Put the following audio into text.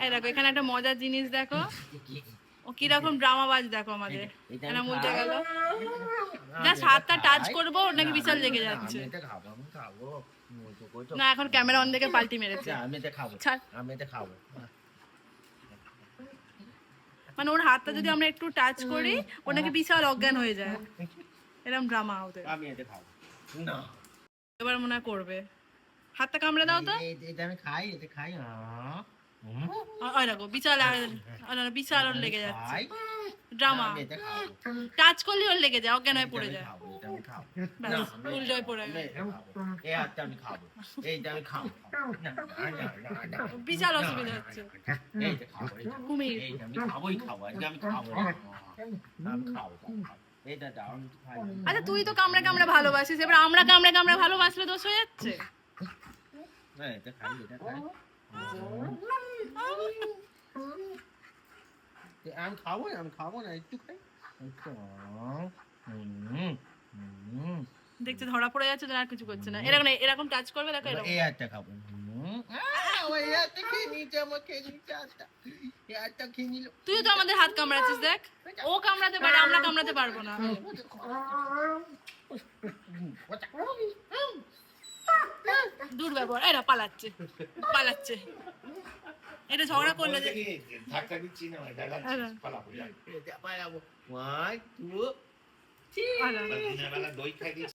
এই দেখো এখানে একটা মজার জিনিস দেখো, ও কিরকম ড্রামাবাজ দেখো আমাদের। এনাম উল্টে গেল, জাস্ট হাতটা টাচ করবো ওর নাকি বিশাল লেগে যাচ্ছে। না এখন ক্যামেরা অন দেখে পাল্টি মেরেছে। ছাড়। মানে ওর হাতটা যদি আমরা একটু টাচ করি ও নাকি বিশাল অজ্ঞান হয়ে যায়, এরকম ড্রামা ওদের। এবার মনে হয় করবে, হাতটা কামড়ে দাও তো। আমি খাই, এটা খাই। ওই দেখো বিশাল বিশাল ওর লেগে যাচ্ছে, ড্রামা। টাচ করলে ওর লেগে যায়, অজ্ঞান হয়ে পড়ে যায়, ব্যাস উল্টো হয়ে পড়ে যায়। বিশাল অসুবিধা হচ্ছে। কুমির। আচ্ছা তুই তো কামড়ে কামড়ে ভালোবাসিস, এবার আমরা কামড়ে কামড়ে ভালোবাসলে দোষ হয়ে যাচ্ছে। আমি খাবো না, একটু খাই। দেখছে ধরা পড়ে যাচ্ছে তো আর কিছু করছে না, এরকম এরকম টাচ করবে দেখো এরকম। এই হাতটা খাবো। ওই হাতটা খেয়ে নিয়েছে, আমার খেয়ে নিয়েছে হাতটা। এই হাতটা খেয়ে নিল। তুইও তো আমাদের হাত কামড়াচ্ছিস, দেখ ও কামড়াতে পারে, আমরা কামড়াতে পারবো না। দুর্ব্যবহার, এরা পালাচ্ছে পালাচ্ছে, এটা ঝগড়া করলে যে ধাক্কা দিচ্ছি না, পালাবো। 1 2 পালা। দিনের বেলা দই খাই দিয়েছি।